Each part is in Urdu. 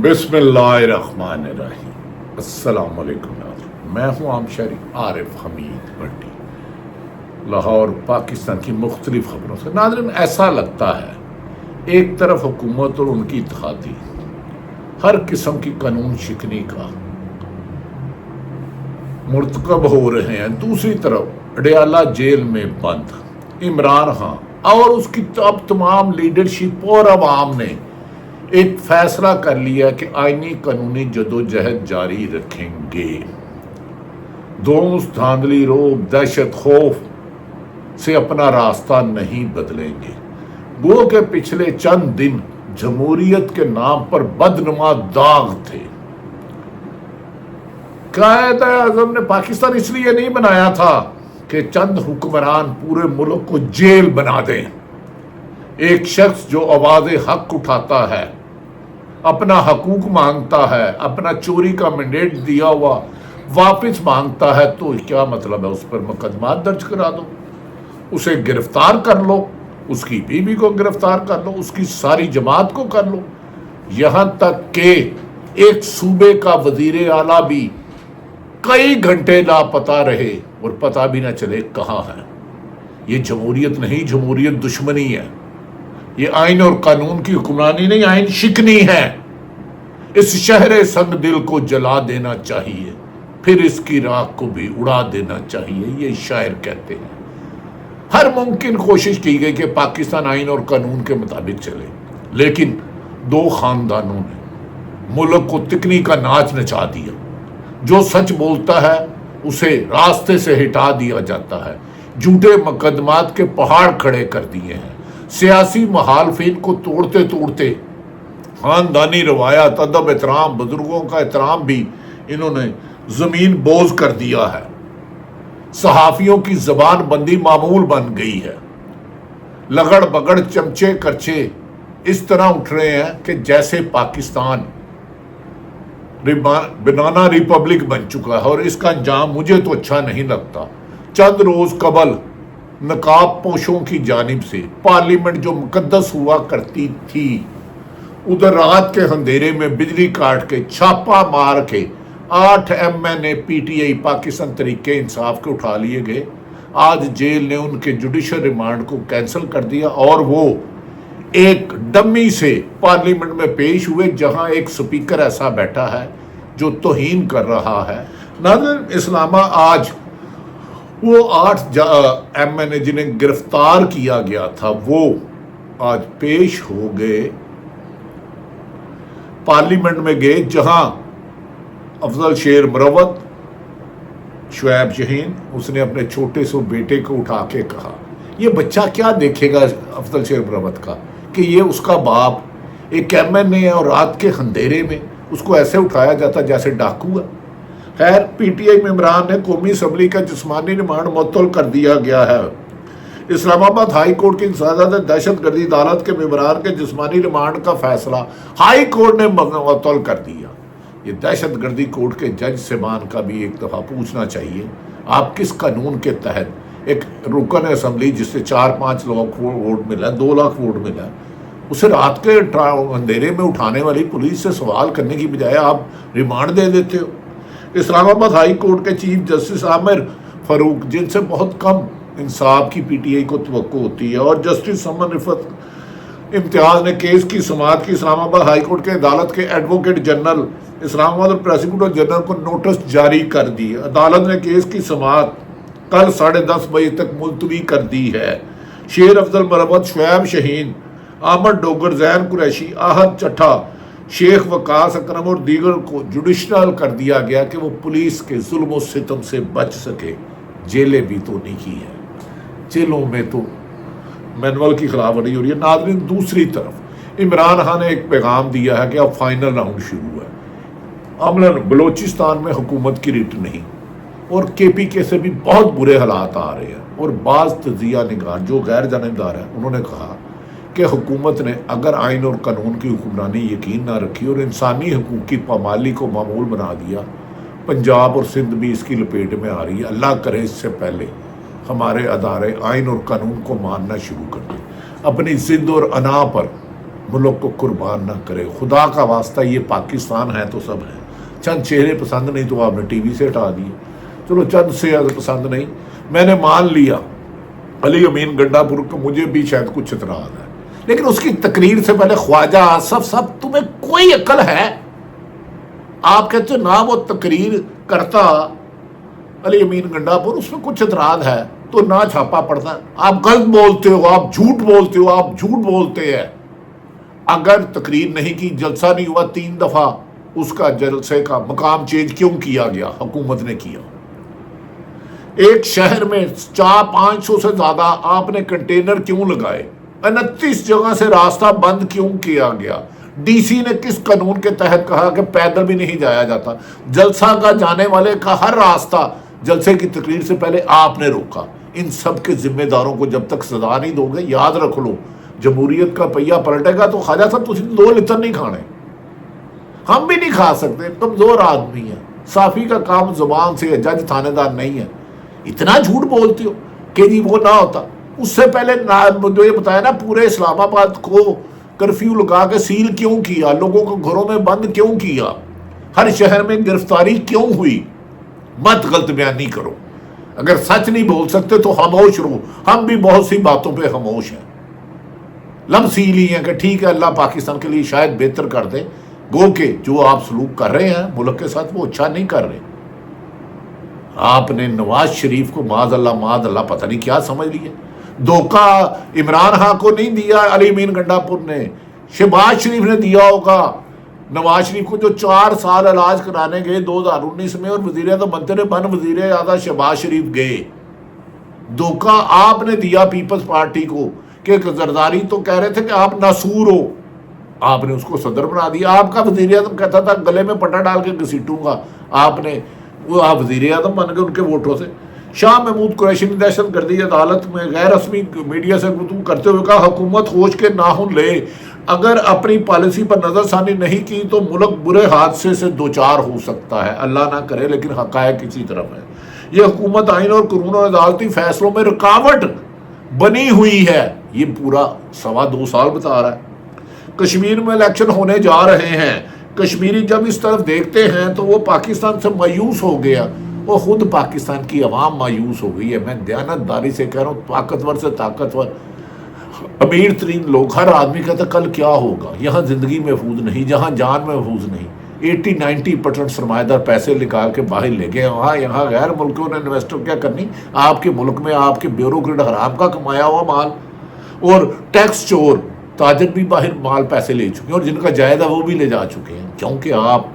بسم اللہ الرحمن الرحیم۔ السلام علیکم ناظرین، میں ہوں عام شہری عارف حمید بھٹی، لاہور، پاکستان کی مختلف خبروں سے۔ ناظرین، ایسا لگتا ہے ایک طرف حکومت اور ان کی اتحادی ہر قسم کی قانون شکنی کا مرتکب ہو رہے ہیں، دوسری طرف اڈیالہ جیل میں بند عمران خان اور اس کی اب تمام لیڈرشپ اور عوام نے ایک فیصلہ کر لیا کہ آئینی قانونی جدوجہد جاری رکھیں گے۔ دھونس، دھاندلی، روب، دہشت، خوف سے اپنا راستہ نہیں بدلیں گے۔ گو کہ پچھلے چند دن جمہوریت کے نام پر بدنما داغ تھے۔ قائد اعظم نے پاکستان اس لیے نہیں بنایا تھا کہ چند حکمران پورے ملک کو جیل بنا دیں۔ ایک شخص جو آواز حق اٹھاتا ہے، اپنا حقوق مانگتا ہے، اپنا چوری کا مینڈیٹ دیا ہوا واپس مانگتا ہے، تو کیا مطلب ہے؟ اس پر مقدمات درج کرا دو، اسے گرفتار کر لو، اس کی بیوی کو گرفتار کر لو، اس کی ساری جماعت کو کر لو، یہاں تک کہ ایک صوبے کا وزیر اعلیٰ بھی کئی گھنٹے لاپتہ رہے اور پتہ بھی نہ چلے کہاں ہے۔ یہ جمہوریت نہیں، جمہوریت دشمنی ہے۔ یہ آئین اور قانون کی حکمرانی نہیں، آئین شکنی ہے۔ اس شہر سنگ دل کو جلا دینا چاہیے، پھر اس کی راکھ کو بھی اڑا دینا چاہیے، یہ شاعر کہتے ہیں۔ ہر ممکن کوشش کی گئی کہ پاکستان آئین اور قانون کے مطابق چلے، لیکن دو خاندانوں نے ملک کو تکنی کا ناچ نچا دیا۔ جو سچ بولتا ہے اسے راستے سے ہٹا دیا جاتا ہے، جھوٹے مقدمات کے پہاڑ کھڑے کر دیے ہیں۔ سیاسی مخالفین کو توڑتے توڑتے خاندانی روایات، ادب، احترام، بزرگوں کا احترام بھی انہوں نے زمین بوز کر دیا ہے۔ صحافیوں کی زبان بندی معمول بن گئی ہے۔ لگڑ بگڑ، چمچے کرچے اس طرح اٹھ رہے ہیں کہ جیسے پاکستان بنانا ریپبلک بن چکا ہے، اور اس کا انجام مجھے تو اچھا نہیں لگتا۔ چند روز قبل نقاب پوشوں کی جانب سے پارلیمنٹ جو مقدس ہوا کرتی تھی، ادھر رات کے اندھیرے میں بجلی کاٹ کے چھاپا مار کے 8 MNA PTI پاکستان تحریک انصاف کے اٹھا لیے گئے۔ آج جیل نے ان کے جوڈیشل ریمانڈ کو کینسل کر دیا اور وہ ایک ڈمی سے پارلیمنٹ میں پیش ہوئے، جہاں ایک سپیکر ایسا بیٹھا ہے جو توہین کر رہا ہے۔ ناظرین، اسلامہ آج وہ 8 MNA جنہیں گرفتار کیا گیا تھا، وہ آج پیش ہو گئے، پارلیمنٹ میں گئے، جہاں افضل شیر مروت، شعیب شہین، اس نے اپنے چھوٹے سے بیٹے کو اٹھا کے کہا، یہ بچہ کیا دیکھے گا افضل شیر مروت کا، کہ یہ اس کا باپ ایک MNA ہے اور رات کے اندھیرے میں اس کو ایسے اٹھایا جاتا جیسے ڈاکو ہے۔ خیر، PTI ممبران نے قومی اسمبلی کا جسمانی ریمانڈ معطل کر دیا گیا ہے۔ اسلام آباد ہائی کورٹ کی انسداد دہشت گردی عدالت کے ممبران کے جسمانی ریمانڈ کا فیصلہ ہائی کورٹ نے معطل کر دیا۔ یہ دہشت گردی کورٹ کے جج صاحبان کا بھی ایک دفعہ پوچھنا چاہیے، آپ کس قانون کے تحت ایک رکن اسمبلی جس سے 4-5 لاکھ ووٹ ملا، 2 لاکھ ووٹ ملا، اسے رات کے اندھیرے میں اٹھانے والی پولیس سے سوال کرنے کی بجائے آپ ریمانڈ دے دیتے ہو۔ اسلام آباد ہائی کورٹ کے چیف جسٹس عامر فاروق، جن سے بہت کم انصاف کی PTI کو توقع ہوتی ہے، اور جسٹس سمن رفت امتیاز نے کیس کی سماعت کی۔ اسلام آباد ہائی کورٹ کے عدالت کے ایڈوکیٹ جنرل اسلام آباد اور پروسیکیوٹر جنرل کو نوٹس جاری کر دی۔ عدالت نے کیس کی سماعت کل 10:30 بجے تک ملتوی کر دی ہے۔ شیر افضل مروت، شعیب شہین، احمد ڈوگر، زین قریشی، احد چٹھا، شیخ وقاص اکرم اور دیگر کو جوڈیشل کر دیا گیا کہ وہ پولیس کے ظلم و ستم سے بچ سکے۔ جیلیں بھی تو نہیں کی ہیں، جیلوں میں تو مینول کی خلاف ورزی ہو رہی ہے۔ ناظرین، دوسری طرف عمران خان نے ایک پیغام دیا ہے کہ اب فائنل راؤنڈ شروع ہے۔ عملاً بلوچستان میں حکومت کی ریٹ نہیں، اور KPK سے بھی بہت برے حالات آ رہے ہیں، اور بعض تجزیہ نگار جو غیر جانبدار ہیں انہوں نے کہا کہ حکومت نے اگر آئین اور قانون کی حکمرانی یقین نہ رکھی اور انسانی حقوق کی پامالی کو معمول بنا دیا، پنجاب اور سندھ بھی اس کی لپیٹ میں آ رہی ہے۔ اللہ کرے اس سے پہلے ہمارے ادارے آئین اور قانون کو ماننا شروع کر دیں، اپنی ضد اور انا پر ملک کو قربان نہ کرے. خدا کا واسطہ یہ پاکستان ہے تو سب ہے. چند چہرے پسند نہیں تو آپ نے ٹی وی سے ہٹا دیے. چلو چند سے پسند نہیں, میں نے مان لیا علی امین گنڈا پور کو مجھے بھی شاید کچھ اعتراض ہے, لیکن اس کی تقریر سے پہلے خواجہ آصف صاحب تمہیں کوئی عقل ہے؟ آپ کہتے ہو نہ وہ تقریر کرتا علی امین گنڈا پور, اس میں کچھ اعتراض ہے تو نہ چھاپا پڑتا. آپ غلط بولتے ہو, آپ جھوٹ بولتے ہو, آپ جھوٹ بولتے ہیں. اگر تقریر نہیں کی, جلسہ نہیں ہوا 3 دفعہ, اس کا جلسے کا مقام چینج کیوں کیا گیا؟ حکومت نے کیا. ایک شہر میں 400-500 سے زیادہ آپ نے کنٹینر کیوں لگائے؟ 29 جگہ سے راستہ بند کیوں کیا گیا؟ ڈی سی نے کس قانون کے تحت کہا کہ پیدل بھی نہیں جایا جاتا؟ جلسہ کا جانے والے کا ہر راستہ جلسے کی تقریر سے پہلے آپ نے روکا. ان سب کے ذمہ داروں کو جب تک سزا نہیں دو گے, یاد رکھ لو جمہوریت کا پہیہ پلٹے گا. تو خواجہ صاحب تم 2 لتر نہیں کھانے, ہم بھی نہیں کھا سکتے, کمزور آدمی ہے. صافی کا کام زبان سے ہے, جج تھانے دار نہیں ہے. اتنا جھوٹ بولتے ہو کہ جی وہ نہ ہوتا. اس سے پہلے جو یہ بتایا نا, پورے اسلام آباد کو کرفیو لگا کے سیل کیوں کیا, لوگوں کو گھروں میں بند کیوں کیا, ہر شہر میں گرفتاری کیوں ہوئی؟ مت غلط بیانی کرو. اگر سچ نہیں بول سکتے تو خاموش رہو. ہم بھی بہت سی باتوں پہ خاموش ہیں, لمس ہی لی ہیں کہ ٹھیک ہے اللہ پاکستان کے لیے شاید بہتر کر دے, گو کہ جو آپ سلوک کر رہے ہیں ملک کے ساتھ وہ اچھا نہیں کر رہے. آپ نے نواز شریف کو معاذ اللہ پتہ نہیں کیا سمجھ لیے. دھوکہ عمران خان کو نہیں دیا علی امین گنڈا پور نے, شہباز شریف نے دیا ہوگا نواز شریف کو, جو 4 سال علاج کرانے گئے 2019 میں, اور وزیر اعظم بنتے رہے, وزیر اعظم شہباز شریف گئے. دھوکہ آپ نے دیا پیپلز پارٹی کو کہ زرداری تو کہہ رہے تھے کہ آپ ناسور ہو, آپ نے اس کو صدر بنا دیا. آپ کا وزیر اعظم کہتا تھا گلے میں پٹا ڈال کے گھسیٹوں گا, آپ نے وہ آپ وزیر اعظم بن گئے ان کے ووٹوں سے. شاہ محمود قریشی نے دہشت گردی عدالت میں غیر رسمی میڈیا سے گفتگو کرتے ہوئے کہا حکومت ہوش کے ناخن لے, اگر اپنی پالیسی پر نظر ثانی نہیں کی تو ملک برے حادثے سے دوچار ہو سکتا ہے. اللہ نہ کرے لیکن حقائق کسی طرف ہے. یہ حکومت آئین اور قانون اور عدالتی فیصلوں میں رکاوٹ بنی ہوئی ہے. یہ پورا 2.25 سال بتا رہا ہے. کشمیر میں الیکشن ہونے جا رہے ہیں, کشمیری جب اس طرف دیکھتے ہیں تو وہ پاکستان سے مایوس ہو گیا, وہ خود پاکستان کی عوام مایوس ہو گئی ہے. میں دیانتداری سے کہہ رہا ہوں, طاقتور سے طاقتور امیر ترین لوگ, ہر آدمی کہتا کل کیا ہوگا. یہاں زندگی محفوظ نہیں, جہاں جان محفوظ نہیں. 80-90% سرمایہ دار پیسے نکال کے باہر لے گئے. وہاں یہاں غیر ملکوں نے انویسٹر کیا کرنی, آپ کے ملک میں آپ کے بیوروکریٹ حرام کا کمایا ہوا مال, اور ٹیکس چور تاجر بھی باہر مال پیسے لے چکے ہیں, اور جن کا جائزہ وہ بھی لے جا چکے ہیں, کیونکہ آپ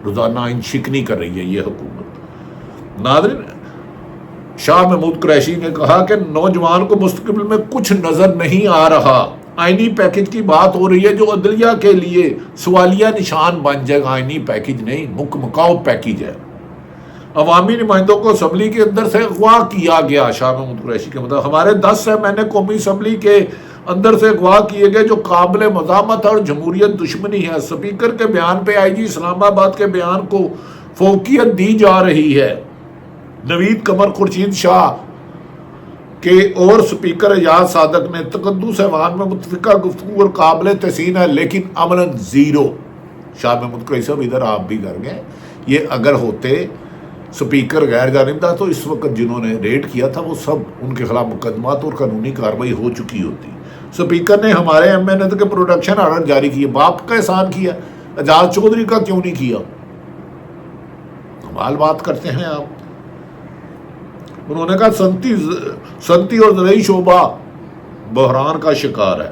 روزانہ ان شکنی کر رہی ہے یہ حکومت. ناظرین, شاہ محمود قریشی نے کہا کہ نوجوان کو مستقبل میں کچھ نظر نہیں آ رہا. آئینی پیکج کی بات ہو رہی ہے جو عدلیہ کے لیے سوالیہ نشان بن جائے گا. آئینی پیکج نہیں, مکمل پیکج ہے. عوامی نمائندوں کو اسمبلی کے اندر سے اغوا کیا گیا. شاہ محمود قریشی کے مطابق ہمارے 10 سے میں نے قومی اسمبلی کے اندر سے اغوا کیے گئے جو قابل مزاحمت اور جمہوریت دشمنی ہے. اسپیکر کے بیان پہ آئی جی اسلام آباد کے بیان کو فوقیت دی جا رہی ہے. نوید قمر خورشید شاہ کے اور اسپیکر اعجاز صادق نے تقدس ایوان میں متفقہ گفتگو اور قابل تحسین ہے لیکن عملاً زیرو. شاہ محمود قریشی صاحب ادھر آپ بھی کر گئے. یہ اگر ہوتے اسپیکر غیر جانبدار تو اس وقت جنہوں نے ریڈ کیا تھا وہ سب ان کے خلاف مقدمات اور قانونی کارروائی ہو چکی ہوتی. اسپیکر نے ہمارے ایم این اے کے پروڈکشن آرڈر جاری کیے. باپ کا احسان کیا, اعجاز چودھری کا کیوں نہیں کیا؟ کمال بات کرتے ہیں آپ. انہوں نے کہا صنعتی اور زرعی شعبہ بحران کا شکار ہے.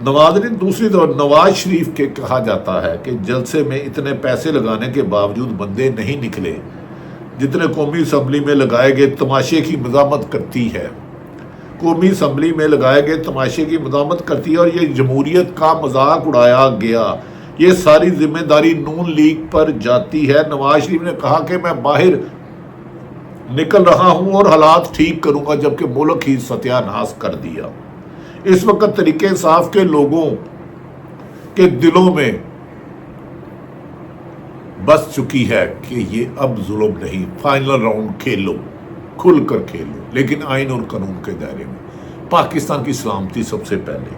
ناظرین, دوسری طرف نواز شریف کے کہا جاتا ہے کہ جلسے میں اتنے پیسے لگانے کے باوجود بندے نہیں نکلے جتنے قومی اسمبلی میں لگائے گئے تماشے کی مزاحمت کرتی ہے. قومی اسمبلی میں لگائے گئے تماشے کی مزاحمت کرتی ہے اور یہ جمہوریت کا مذاق اڑایا گیا. یہ ساری ذمہ داری نون لیگ پر جاتی ہے. نواز شریف نے کہا کہ میں باہر نکل رہا ہوں اور حالات ٹھیک کروں گا, جبکہ ملک ہی ستیہ ناش کر دیا. اس وقت طریقہ انصاف کے لوگوں کے دلوں میں بس چکی ہے کہ یہ اب ظلم نہیں, فائنل راؤنڈ کھیلو, کھل کر کھیلو, لیکن آئین اور قانون کے دائرے میں. پاکستان کی سلامتی سب سے پہلے.